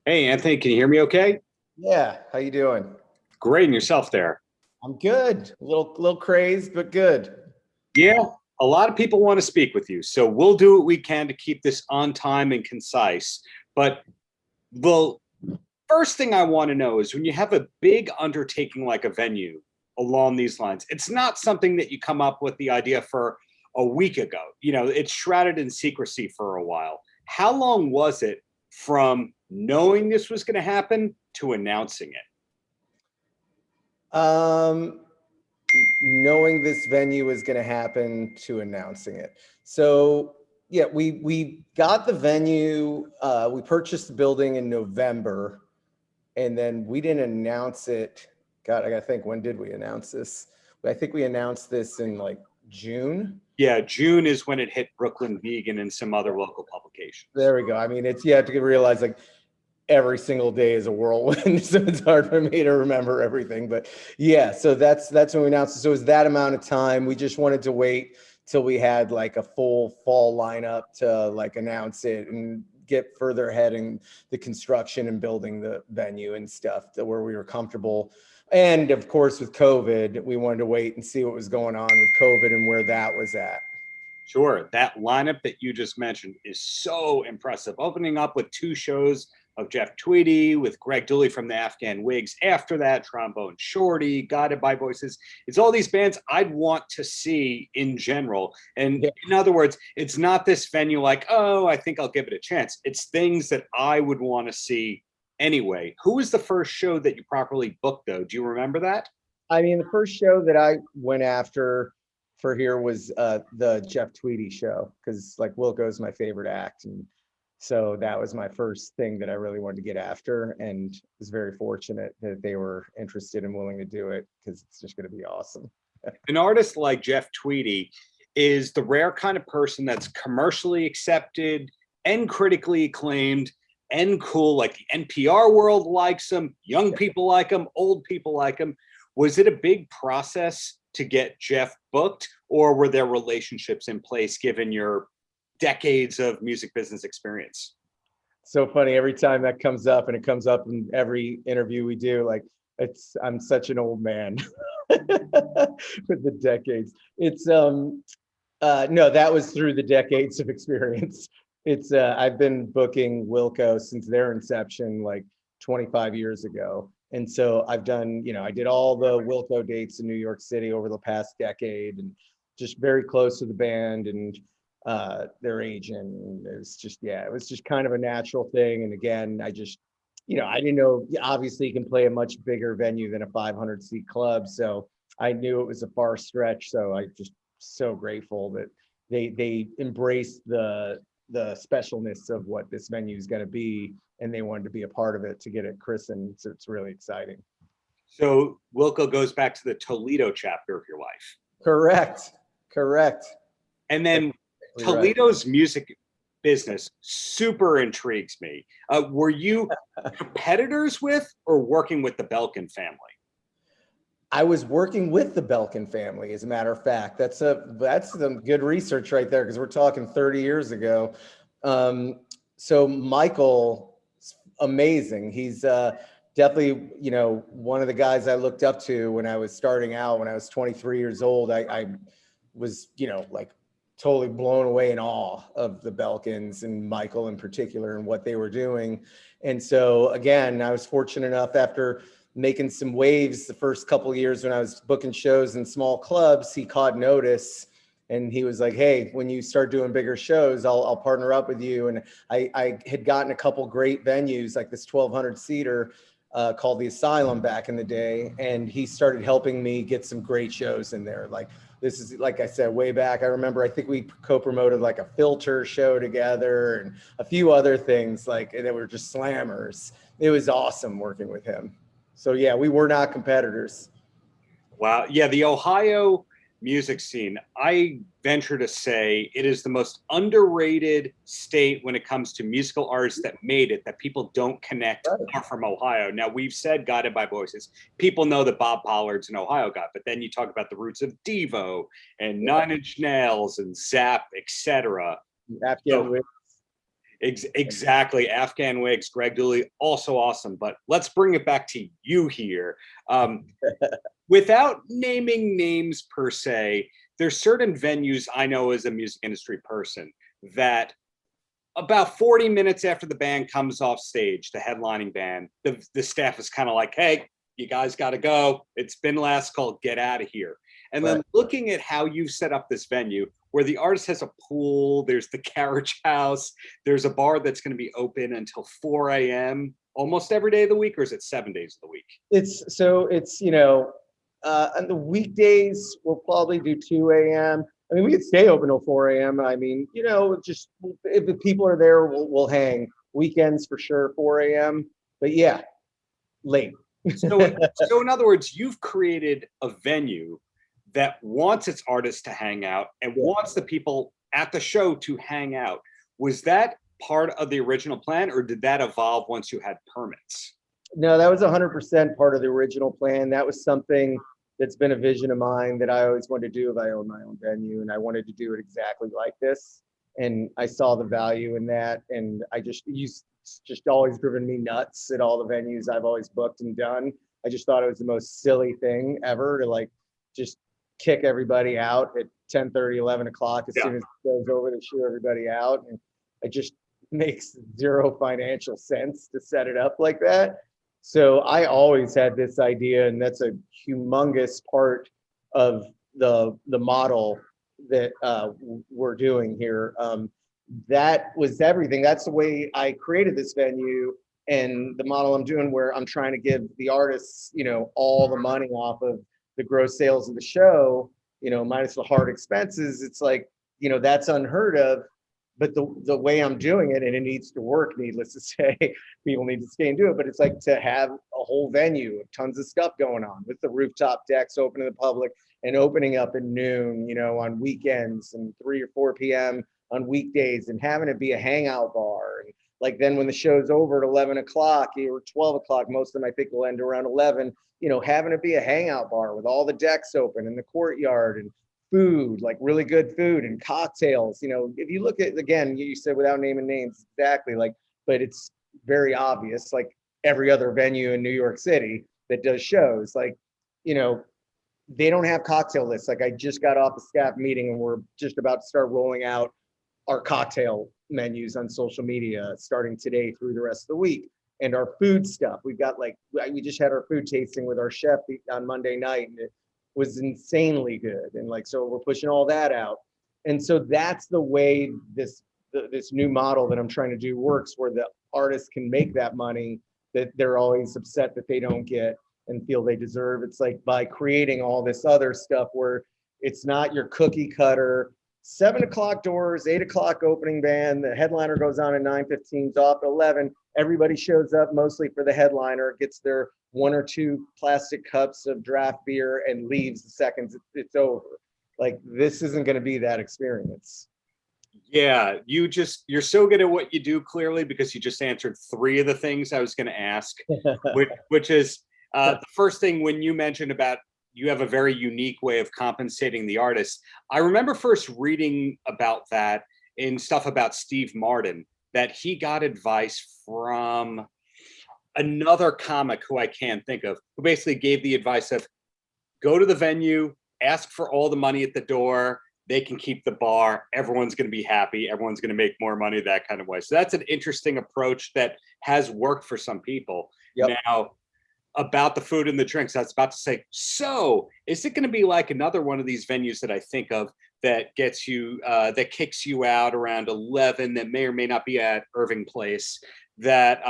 Hey, Anthony, can you hear me okay? Yeah, how you doing? Great, and yourself there? I'm good. A little crazed, but good. Yeah, a lot of people want to speak with you, so we'll do what we can to keep this on time and concise. But the first thing I want to know is when you have a big undertaking like a venue along these lines, it's not something that you come up with the idea for a week ago. It's shrouded in secrecy for a while. How long was it from knowing this was going to happen to announcing it? Um, Knowing this venue was going to happen to announcing it. So yeah, we got the venue. We purchased the building in November, and then we didn't announce it. God, I gotta think. When did we announce this? I think we announced this in like June. Yeah, June is when it hit Brooklyn Vegan and some other local publications. There we go. I mean, it's you have to realize like every single day is a whirlwind, so it's hard for me to remember everything. But yeah, so that's when we announced it. So it was that amount of time. We just wanted to wait till we had like a full fall lineup to like announce it and get further ahead in the construction and building the venue and stuff to where we were comfortable. And of course, with COVID, we wanted to wait and see what was going on with COVID and where that was at. Sure, that lineup that you just mentioned is so impressive. Opening up with two shows of Jeff Tweedy with Greg Dooley from the Afghan Wigs. After that, Trombone Shorty, Guided by Voices. It's all these bands I'd want to see in general. And Yeah. in other words, it's not this venue like, oh, I think I'll give it a chance. It's things that I would want to see anyway. Who was the first show that you properly booked, though? Do you remember that? I mean, the first show that I went after for here was the Jeff Tweedy show because like Wilco's my favorite act, and so that was my first thing that I really wanted to get after, and was very fortunate that they were interested and willing to do it because it's just going to be awesome. An artist like Jeff Tweedy is the rare kind of person that's commercially accepted and critically acclaimed and cool. Like the NPR world likes him, young people like him, old people like him. Was it a big process to get Jeff booked, or were there relationships in place given your decades of music business experience? So funny every time that comes up, and it comes up in every interview we do. Like I'm such an old man with the decades. It's no, that was through the decades of experience. It's I've been booking Wilco since their inception, like 25 years ago. And so I've done, I did all the Wilco dates in New York City over the past decade, and just very close to the band and their agent. And it was just, yeah, it was just kind of a natural thing. And again, I just, I didn't know, obviously you can play a much bigger venue than a 500 seat club. So I knew it was a far stretch. So I just so grateful that they embraced the specialness of what this venue is going to be, and they wanted to be a part of it to get it christened. So it's really exciting. So Wilco goes back to the Toledo chapter of your life. Correct. Correct. And then Exactly right. Toledo's music business super intrigues me. Were you competitors with or working with the Belkin family? I was working with the Belkin family, as a matter of fact. That's some good research right there, because we're talking 30 years ago. So Michael, amazing. He's definitely, one of the guys I looked up to when I was starting out. When I was 23 years old, I was, like totally blown away in awe of the Belkins and Michael in particular and what they were doing. And so again, I was fortunate enough, after making some waves the first couple of years when I was booking shows in small clubs, he caught notice, and he was like, hey, when you start doing bigger shows, I'll partner up with you. And I had gotten a couple great venues, like this 1,200 seater called the Asylum back in the day. And he started helping me get some great shows in there. Like, this is, like I said, way back. I remember, I think we co-promoted like a Filter show together and a few other things like that were just slammers. It was awesome working with him. So yeah, we were not competitors. Wow. Yeah, the Ohio music scene, I venture to say it is the most underrated state when it comes to musical artists that made it, that people don't connect are from Ohio. Now, we've said Guided by Voices. People know that Bob Pollard's an Ohio guy, but then you talk about the roots of Devo and Nine Inch Nails and Zap, etc. Afghan So, Wigs. Exactly. Afghan Wigs, Greg Dooley, also awesome. But let's bring it back to you here. Without naming names per se, there's certain venues I know as a music industry person that about 40 minutes after the band comes off stage, the headlining band, the staff is kind of like, hey, you guys got to go. It's been last call. Get out of here. And then looking at how you've set up this venue, where the artist has a pool, there's the carriage house, there's a bar that's going to be open until 4 a.m. almost every day of the week, or is it 7 days of the week? It's on the weekdays, we'll probably do 2 a.m. I mean, we could stay open till 4 a.m. I mean, just if the people are there, we'll hang. Weekends for sure, 4 a.m. But yeah, late. So in other words, you've created a venue that wants its artists to hang out and wants the people at the show to hang out. Was that part of the original plan, or did that evolve once you had permits? No, that was 100% part of the original plan. That was something that's been a vision of mine that I always wanted to do if I owned my own venue, and I wanted to do it exactly like this. And I saw the value in that, and it's just always driven me nuts at all the venues I've always booked and done. I just thought it was the most silly thing ever to like just kick everybody out at 10:30, 11 o'clock as soon as it goes over to shoo everybody out. And it just makes zero financial sense to set it up like that. So I always had this idea, and that's a humongous part of the model that we're doing here. That was everything. That's the way I created this venue, and the model I'm doing, where I'm trying to give the artists, all the money off of the gross sales of the show, minus the hard expenses. It's like, that's unheard of. But the way I'm doing it, and it needs to work, needless to say, people need to stay and do it. But it's like to have a whole venue of tons of stuff going on with the rooftop decks open to the public and opening up at noon, on weekends, and 3 or 4 p.m. on weekdays, and having it be a hangout bar. And like then when the show's over at 11 o'clock or 12 o'clock, most of them I think will end around 11, having it be a hangout bar with all the decks open in the courtyard, and food, like really good food and cocktails. If you look at, again, you said without naming names, exactly, but it's very obvious, like every other venue in New York City that does shows, they don't have cocktail lists. Like I just got off a staff meeting, and we're just about to start rolling out our cocktail menus on social media starting today through the rest of the week. And our food stuff, we've got we just had our food tasting with our chef on Monday night, and it was insanely good. And so we're pushing all that out. And so that's the way this new model that I'm trying to do works, where the artists can make that money that they're always upset that they don't get and feel they deserve. It's like by creating all this other stuff where it's not your cookie cutter 7 o'clock doors, 8 o'clock opening band, the headliner goes on at 9:15, off at 11. Everybody shows up mostly for the headliner, gets their 1 or 2 plastic cups of draft beer, and leaves the second it's over. Like, this isn't going to be that experience. Yeah, you're so good at what you do, clearly, because you just answered 3 of the things I was going to ask, which is the first thing when you mentioned about you have a very unique way of compensating the artists. I remember first reading about that in stuff about Steve Martin, that he got advice from another comic who I can't think of, who basically gave the advice of go to the venue, ask for all the money at the door, they can keep the bar, everyone's going to be happy, everyone's going to make more money, that kind of way. So that's an interesting approach that has worked for some people. Yep. Now, about the food and the drinks, I was about to say, so is it going to be like another one of these venues that I think of that gets you, that kicks you out around 11, that may or may not be at Irving Place, that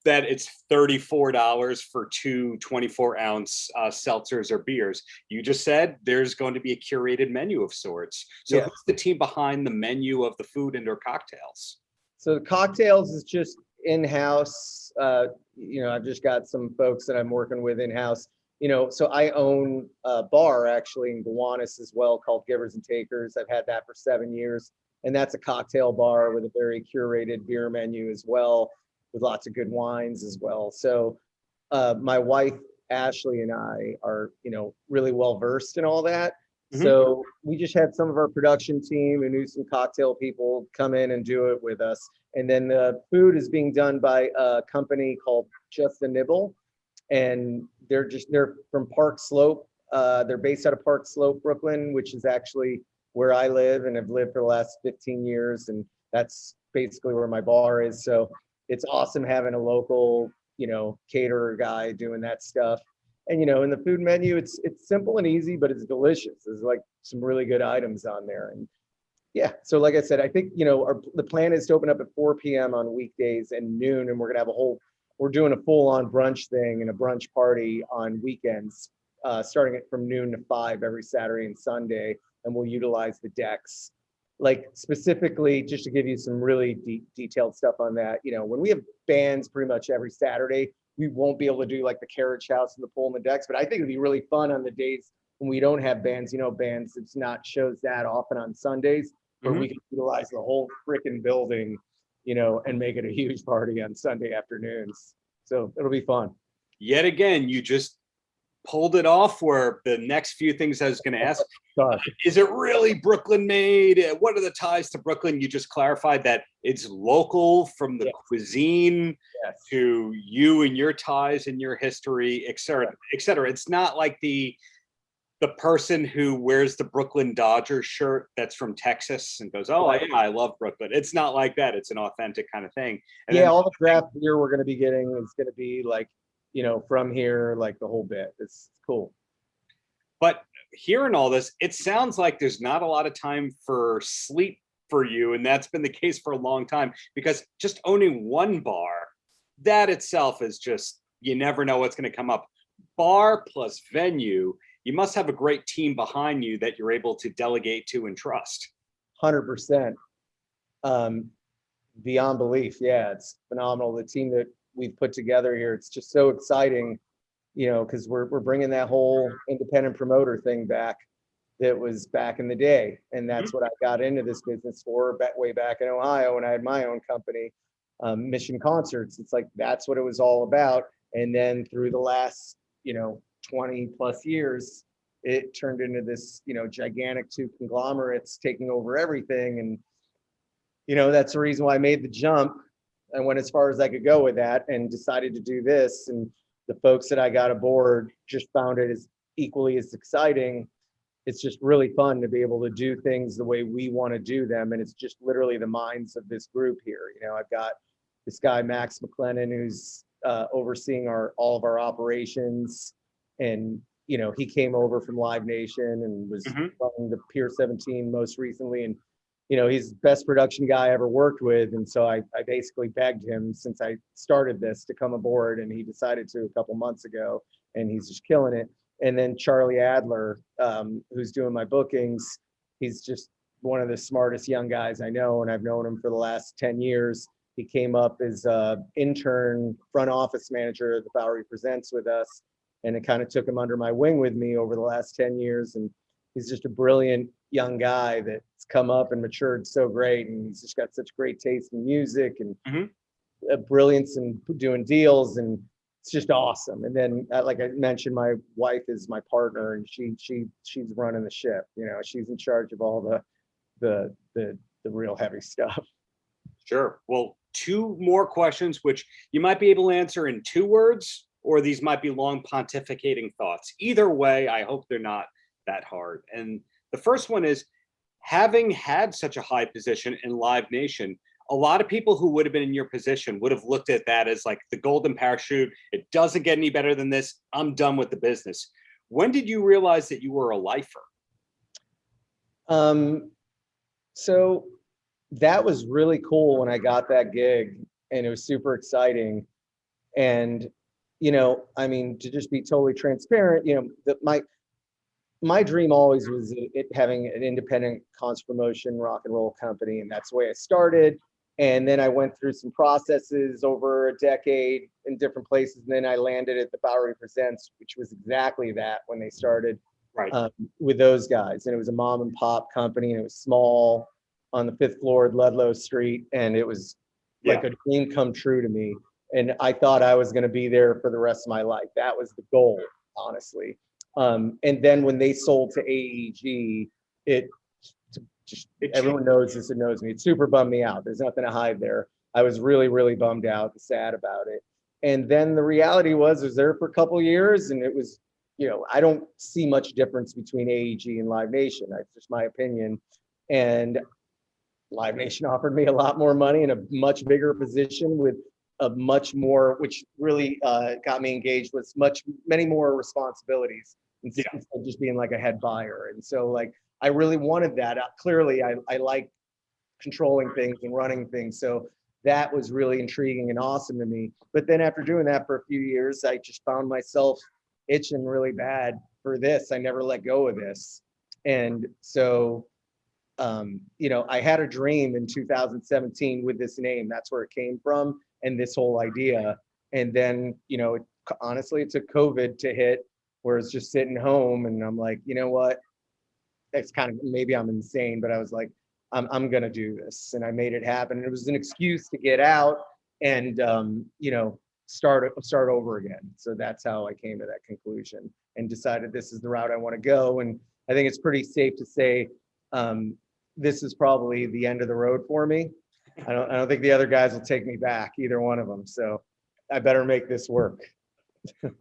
that it's $34 for 2 24-ounce seltzers or beers? You just said there's going to be a curated menu of sorts. So who's the team behind the menu of the food and or cocktails? So the cocktails is just in-house. I've just got some folks that I'm working with in-house. So I own a bar actually in Gowanus as well called Givers and Takers. I've had that for 7 years. And that's a cocktail bar with a very curated beer menu as well, with lots of good wines as well. So my wife, Ashley, and I are, really well versed in all that. So we just had some of our production team and knew some cocktail people come in and do it with us. And then the food is being done by a company called Just a Nibble. And they're from Park Slope. They're based out of Park Slope, Brooklyn, which is actually where I live and have lived for the last 15 years. And that's basically where my bar is. So it's awesome having a local, caterer guy doing that stuff. And, in the food menu, it's simple and easy, but it's delicious. There's like some really good items on there. And yeah, so like I said, I think, the plan is to open up at 4 p.m. on weekdays and noon. And we're going to have we're doing a full on brunch thing and a brunch party on weekends, starting it from noon to 5 every Saturday and Sunday. And we'll utilize the decks. Like specifically, just to give you some really detailed stuff on that, when we have bands pretty much every Saturday, we won't be able to do like the carriage house and the pool and the decks, but I think it'd be really fun on the days when we don't have bands, bands, it's not shows that often on Sundays, where we can utilize the whole freaking building, and make it a huge party on Sunday afternoons. So it'll be fun. Yet again, you just pulled it off where the next few things I was going to ask, is it really Brooklyn made? What are the ties to Brooklyn? You just clarified that it's local from the cuisine to you and your ties and your history, et cetera, et cetera. It's not like the person who wears the Brooklyn Dodgers shirt that's from Texas and goes, oh, yeah, I love Brooklyn. It's not like that. It's an authentic kind of thing. And then, all the craft beer we're going to be getting is going to be like, from here, like the whole bit. It's cool. But hearing all this, it sounds like there's not a lot of time for sleep for you. And that's been the case for a long time, because just owning one bar, that itself is just, you never know what's going to come up. Bar plus venue, you must have a great team behind you that you're able to delegate to and trust. 100%. Beyond belief. Yeah, it's phenomenal. The team that we've put together here, it's just so exciting, because we're bringing that whole independent promoter thing back that was back in the day. And that's what I got into this business for way back in Ohio when I had my own company, Mission Concerts. It's like, that's what it was all about. And then through the last, 20 plus years, it turned into this, gigantic two conglomerates taking over everything. And, that's the reason why I made the jump. I went as far as I could go with that and decided to do this. And the folks that I got aboard just found it as equally as exciting. It's just really fun to be able to do things the way we want to do them. And it's just literally the minds of this group here. I've got this guy, Max McLennan, who's overseeing all of our operations. And, he came over from Live Nation and was running the Pier 17 most recently. And, he's the best production guy I ever worked with. And so I basically begged him since I started this to come aboard, and he decided to a couple months ago, and he's just killing it. And then Charlie Adler, who's doing my bookings, he's just one of the smartest young guys I know, and I've known him for the last 10 years. He came up as intern front office manager at the Bowery Presents with us, and it kind of took him under my wing with me over the last 10 years. And he's just a brilliant young guy that's come up and matured so great. And he's just got such great taste in music and a brilliance in doing deals. And it's just awesome. And then, like I mentioned, my wife is my partner, and she's running the ship. She's in charge of all the real heavy stuff. Sure. Well, 2 more questions, which you might be able to answer in 2 words, or these might be long pontificating thoughts. Either way, I hope they're not that hard. And the first one is, having had such a high position in Live Nation, a lot of people who would have been in your position would have looked at that as like the golden parachute. It doesn't get any better than this. I'm done with the business. When did you realize that you were a lifer? So that was really cool when I got that gig, and it was super exciting. And, to just be totally transparent, my dream always was having an independent concert promotion rock and roll company. And that's the way I started. And then I went through some processes over a decade in different places. And then I landed at the Bowery Presents, which was exactly that when they started with those guys. And it was a mom and pop company, and it was small on the 5th floor at Ludlow Street. And it was like a dream come true to me. And I thought I was going to be there for the rest of my life. That was the goal, honestly. And then when they sold to AEG, everyone knows this and knows me. It super bummed me out. There's nothing to hide there. I was really, really bummed out and sad about it. And then the reality was there for a couple of years, and it was, I don't see much difference between AEG and Live Nation. That's just my opinion. And Live Nation offered me a lot more money in a much bigger position with a much more, which really got me engaged with many more responsibilities instead of just being like a head buyer. And so like, I really wanted that. Clearly, I like controlling things and running things. So that was really intriguing and awesome to me. But then after doing that for a few years, I just found myself itching really bad for this. I never let go of this. And so, I had a dream in 2017 with this name. That's where it came from, and this whole idea. And then, honestly, it took COVID to hit, where it's just sitting home. And I'm like, you know what? It's kind of, maybe I'm insane, but I was like, I'm going to do this. And I made it happen. And it was an excuse to get out and, start over again. So that's how I came to that conclusion and decided this is the route I want to go. And I think it's pretty safe to say, this is probably the end of the road for me. I don't think the other guys will take me back, either one of them. So I better make this work.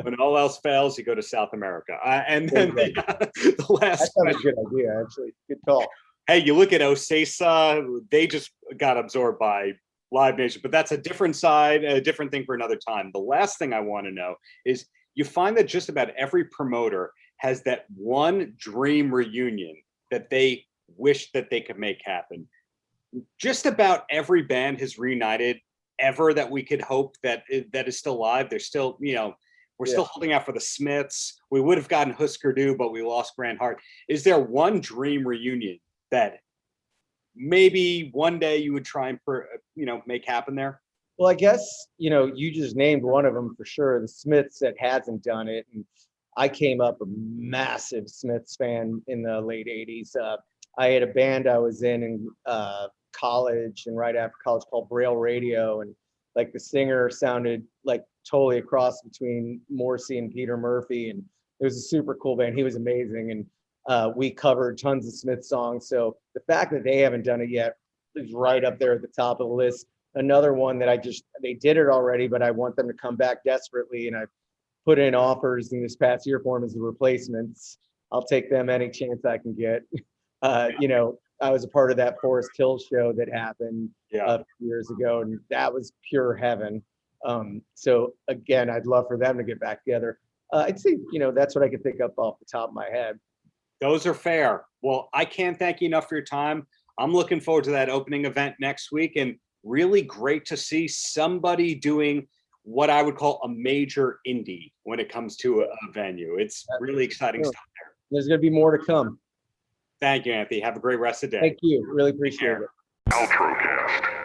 When all else fails, you go to South America. And then the last. That's not a good idea, actually. Good call. Hey, you look at Ocesa, they just got absorbed by Live Nation, but that's a different side, a different thing for another time. The last thing I want to know is you find that just about every promoter has that one dream reunion that they wish that they could make happen. Just about every band has reunited ever that we could hope that is still live. They're still, we're still holding out for the Smiths. We would have gotten Husker Du, but we lost Grant Hart. Is there one dream reunion that maybe one day you would try and make happen there? Well, I guess, you just named one of them for sure, the Smiths, that hasn't done it. And I came up a massive Smiths fan in the late 80s. I had a band I was in college and right after college called Braille Radio. And like the singer sounded like totally a cross between Morrissey and Peter Murphy. And it was a super cool band. He was amazing. And we covered tons of Smith songs. So the fact that they haven't done it yet is right up there at the top of the list. Another one that they did it already, but I want them to come back desperately. And I put in offers in this past year for them as the Replacements. I'll take them any chance I can get. I was a part of that Forest Hill show that happened a few years ago, and that was pure heaven. So again, I'd love for them to get back together. I'd say, that's what I could think up off the top of my head. Those are fair. Well, I can't thank you enough for your time. I'm looking forward to that opening event next week, and really great to see somebody doing what I would call a major indie when it comes to a venue. It's really exciting stuff there. There's going to be more to come. Thank you, Anthony. Have a great rest of the day. Thank you. Really appreciate it. Paltrocast.